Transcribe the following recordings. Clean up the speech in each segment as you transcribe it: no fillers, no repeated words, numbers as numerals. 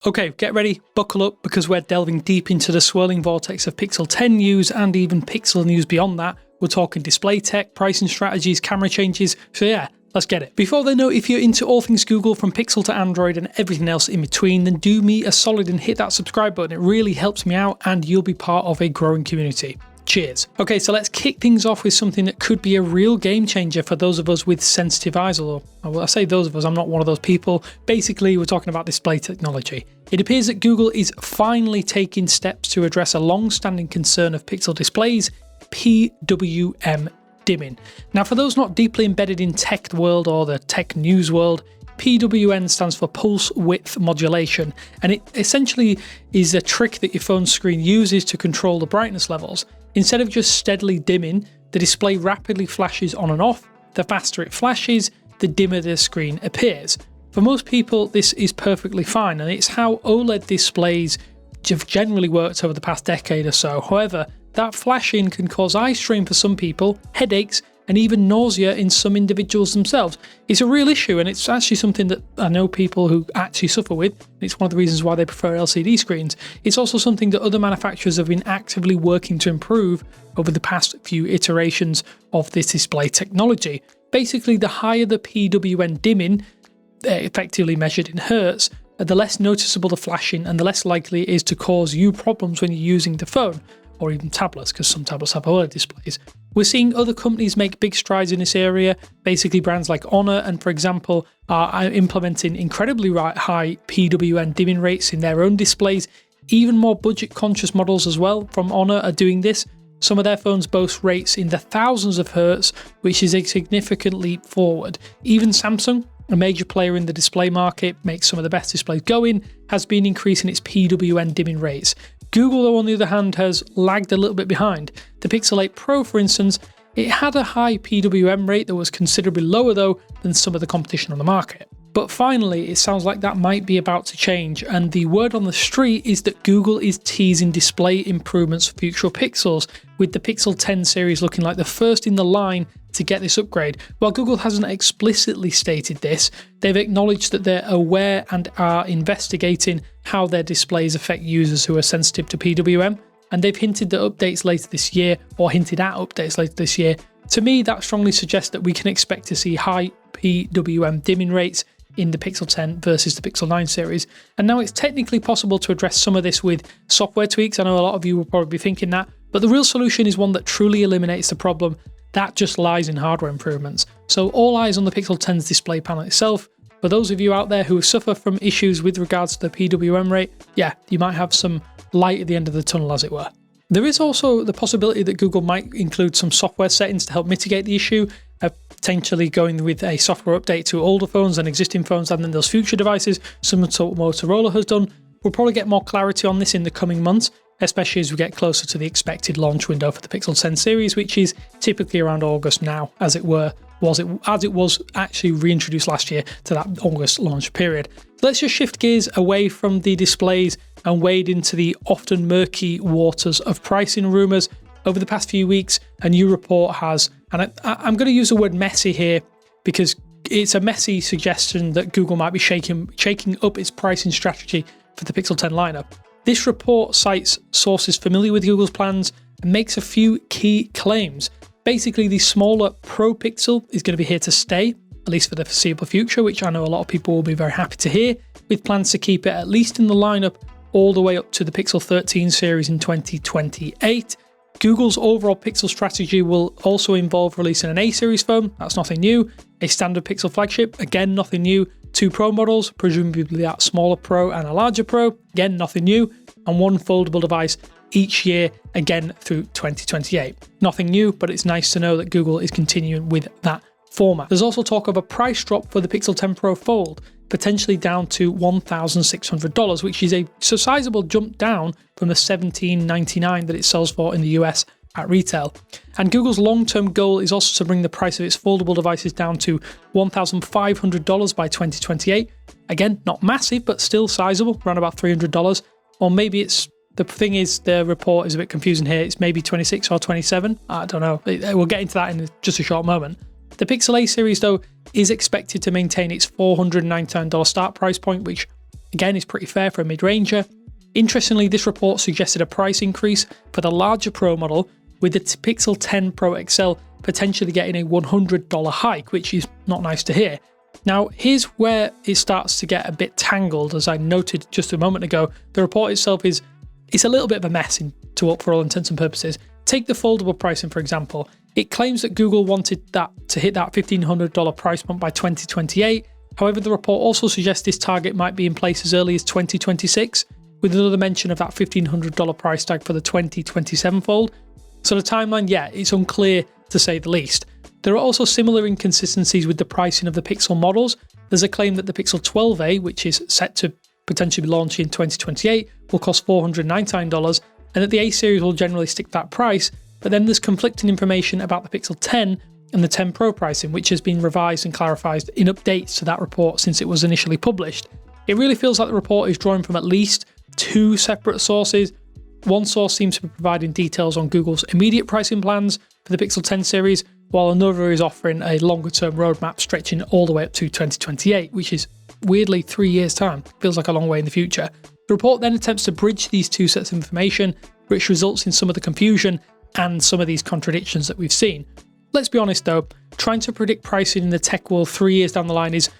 Okay, get ready, buckle up, because we're delving deep into the swirling vortex of Pixel 10 news and even Pixel news beyond that. We're talking display tech, pricing strategies, camera changes, so yeah, let's get it. Before they know, if you're into all things Google from Pixel to Android and everything else in between, then do me a solid and hit that subscribe button. It really helps me out and you'll be part of a growing community. Cheers. Okay, so let's kick things off with something that could be a real game changer for those of us with sensitive eyes, although I say those of us, I'm not one of those people. Basically, we're talking about display technology. It appears that Google is finally taking steps to address a long-standing concern of Pixel displays, PWM dimming. Now, for those not deeply embedded in tech world or the tech news world, PWM stands for pulse width modulation, and it essentially is a trick that your phone screen uses to control the brightness levels. Instead of just steadily dimming, the display rapidly flashes on and off. The faster it flashes, the dimmer the screen appears. For most people, this is perfectly fine, and it's how OLED displays have generally worked over the past decade or so. However, that flashing can cause eye strain for some people, headaches, and even nausea in some individuals themselves. It's a real issue, and it's actually something that I know people who actually suffer with. It's one of the reasons why they prefer LCD screens. It's also something that other manufacturers have been actively working to improve over the past few iterations of this display technology. Basically, the higher the PWM dimming, effectively measured in hertz, the less noticeable the flashing and the less likely it is to cause you problems when you're using the phone, or even tablets, because some tablets have OLED displays. We're seeing other companies make big strides in this area. Basically, brands like Honor and, for example, are implementing incredibly high PWM dimming rates in their own displays. Even more budget-conscious models as well from Honor are doing this. Some of their phones boast rates in the thousands of hertz, which is a significant leap forward. Even Samsung, a major player in the display market, makes some of the best displays going, has been increasing its PWM dimming rates. Google, though, on the other hand, has lagged a little bit behind. The Pixel 8 Pro, for instance, it had a high PWM rate that was considerably lower, though, than some of the competition on the market. But finally, it sounds like that might be about to change, and the word on the street is that Google is teasing display improvements for future Pixels, with the Pixel 10 series looking like the first in the line to get this upgrade. While Google hasn't explicitly stated this, they've acknowledged that they're aware and are investigating how their displays affect users who are sensitive to PWM, and they've hinted that updates later this year, or hinted at updates later this year. To me, that strongly suggests that we can expect to see high PWM dimming rates in the Pixel 10 versus the Pixel 9 series. And now it's technically possible to address some of this with software tweaks. I know a lot of you will probably be thinking that, but the real solution is one that truly eliminates the problem. That just lies in hardware improvements. So all eyes on the Pixel 10's display panel itself. For those of you out there who suffer from issues with regards to the PWM rate, yeah, you might have some light at the end of the tunnel, as it were. There is also the possibility that Google might include some software settings to help mitigate the issue, potentially going with a software update to older phones and existing phones and then those future devices, similar to what Motorola has done. We'll probably get more clarity on this in the coming months, especially as we get closer to the expected launch window for the Pixel 10 series, which is typically around August now, as it was actually reintroduced last year to that August launch period. So let's just shift gears away from the displays and wade into the often murky waters of pricing rumours. Over the past few weeks, a new report has, and I'm going to use the word messy here because it's a messy suggestion that Google might be shaking up its pricing strategy for the Pixel 10 lineup. This report cites sources familiar with Google's plans and makes a few key claims. Basically, the smaller Pro Pixel is going to be here to stay, at least for the foreseeable future, which I know a lot of people will be very happy to hear, with plans to keep it at least in the lineup all the way up to the Pixel 13 series in 2028. Google's overall Pixel strategy will also involve releasing an A series phone, that's nothing new, a standard Pixel flagship, again nothing new, 2 Pro models, presumably that smaller Pro and a larger Pro, again nothing new, and 1 foldable device each year, again through 2028. Nothing new, but it's nice to know that Google is continuing with that format. There's also talk of a price drop for the Pixel 10 Pro Fold, potentially down to $1,600, which is a sizable jump down from the $1,799 that it sells for in the US at retail. And Google's long-term goal is also to bring the price of its foldable devices down to $1,500 by 2028. Again, not massive, but still sizable, around about $300. Or maybe it's, the thing is, the report is a bit confusing here. It's maybe 26 or 27. I don't know. We'll get into that in just a short moment. The Pixel A series, though, is expected to maintain its $499 start price point, which again is pretty fair for a mid-ranger. Interestingly, this report suggested a price increase for the larger Pro model, with the Pixel 10 Pro XL potentially getting a $100 hike, which is not nice to hear. Now, here's where it starts to get a bit tangled. As I noted just a moment ago, the report itself is a little bit of a mess for all intents and purposes. Take the foldable pricing, for example. It claims that Google wanted that to hit that $1,500 price point by 2028. However, the report also suggests this target might be in place as early as 2026, with another mention of that $1,500 price tag for the 2027 Fold. So the timeline, yeah, it's unclear to say the least. There are also similar inconsistencies with the pricing of the Pixel models. There's a claim that the Pixel 12a, which is set to potentially be launched in 2028, will cost $499, and that the A series will generally stick to that price, but then there's conflicting information about the Pixel 10 and the 10 Pro pricing, which has been revised and clarified in updates to that report since it was initially published. It really feels like the report is drawing from at least two separate sources. One source seems to be providing details on Google's immediate pricing plans for the Pixel 10 series, while another is offering a longer-term roadmap stretching all the way up to 2028, which is weirdly 3 years' time. Feels like a long way in the future. The report then attempts to bridge these two sets of information, which results in some of the confusion and some of these contradictions that we've seen. Let's be honest though, trying to predict pricing in the tech world 3 years down the line is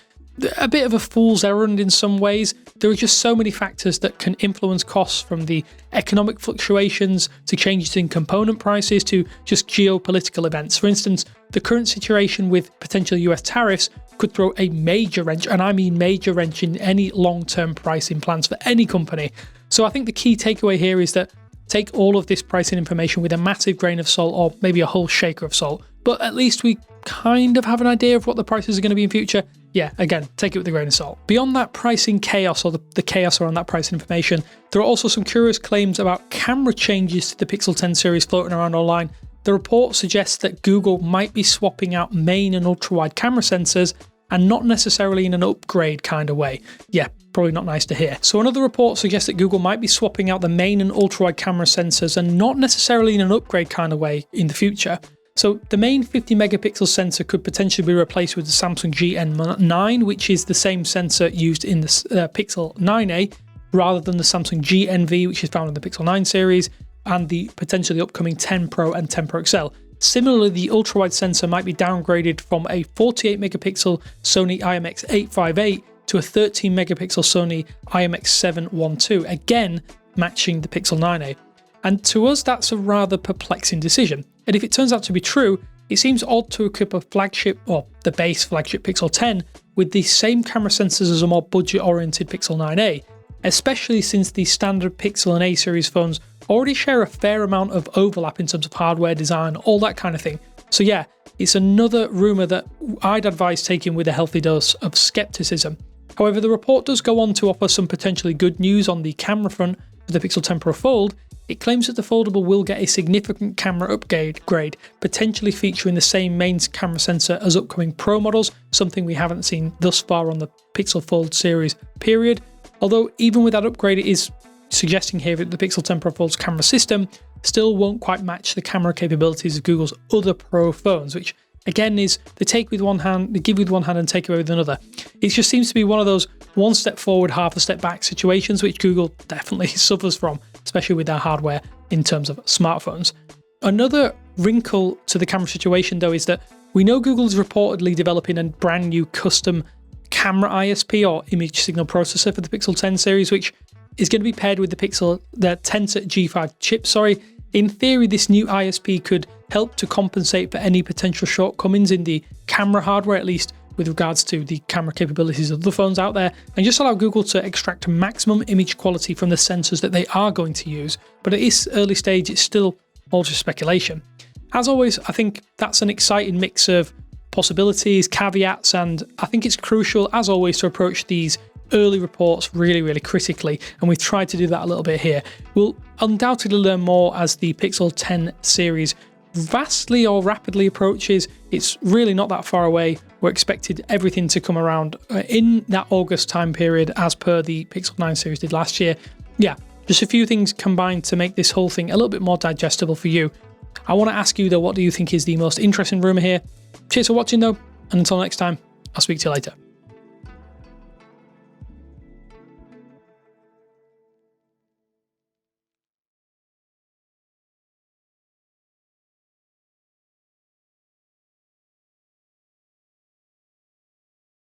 a bit of a fool's errand in some ways. There are just so many factors that can influence costs, from the economic fluctuations to changes in component prices to just geopolitical events. For instance, the current situation with potential US tariffs could throw a major wrench, and I mean major wrench, in any long-term pricing plans for any company. So I think the key takeaway here is that take all of this pricing information with a massive grain of salt, or maybe a whole shaker of salt, but at least we kind of have an idea of what the prices are going to be in future. Yeah, again, take it with a grain of salt. Beyond that pricing chaos, or the chaos around that pricing information, there are also some curious claims about camera changes to the Pixel 10 series floating around online. The report suggests that Google might be swapping out main and ultra-wide camera sensors, and not necessarily in an upgrade kind of way. Yeah, probably not nice to hear. So another report suggests that Google might be swapping out the main and ultra-wide camera sensors, and not necessarily in an upgrade kind of way in the future. So the main 50 megapixel sensor could potentially be replaced with the Samsung GN9, which is the same sensor used in the Pixel 9a, rather than the Samsung GNV, which is found in the Pixel 9 series, and the potentially upcoming 10 Pro and 10 Pro XL. Similarly, the ultra-wide sensor might be downgraded from a 48 megapixel Sony IMX858 to a 13 megapixel Sony IMX712, again matching the Pixel 9a. And to us, that's a rather perplexing decision. And if it turns out to be true, it seems odd to equip a flagship, or the base flagship Pixel 10, with the same camera sensors as a more budget-oriented Pixel 9a, especially since the standard Pixel and A series phones already share a fair amount of overlap in terms of hardware, design, all that kind of thing. So yeah, it's another rumour that I'd advise taking with a healthy dose of skepticism. However, the report does go on to offer some potentially good news on the camera front for the Pixel 10 Pro Fold. It claims that the foldable will get a significant camera upgrade, potentially featuring the same main camera sensor as upcoming Pro models, something we haven't seen thus far on the Pixel Fold series, period. Although even with that upgrade, it is suggesting here that the Pixel 10 Pro Fold's camera system still won't quite match the camera capabilities of Google's other Pro phones, which again is they take with one hand, they give with one hand and take away with another. It just seems to be one of those one step forward, half a step back situations, which Google definitely suffers from, especially with their hardware in terms of smartphones. Another wrinkle to the camera situation though is that we know Google is reportedly developing a brand new custom camera ISP, or image signal processor, for the Pixel 10 series, which is going to be paired with the Tensor G5 chip. In theory, this new ISP could help to compensate for any potential shortcomings in the camera hardware, at least with regards to the camera capabilities of the phones out there, and just allow Google to extract maximum image quality from the sensors that they are going to use. But at this early stage, it's still all just speculation. As always, I think that's an exciting mix of possibilities, caveats, and I think it's crucial, as always, to approach these early reports really, really critically, and we've tried to do that a little bit here. We'll undoubtedly learn more as the Pixel 10 series vastly or rapidly approaches. It's really not that far away. We're expected everything to come around in that August time period, as per the Pixel 9 series did last year. Yeah, just a few things combined to make this whole thing a little bit more digestible for you. I want to ask you though, what do you think is the most interesting rumour here? Cheers for watching though, and until next time, I'll speak to you later.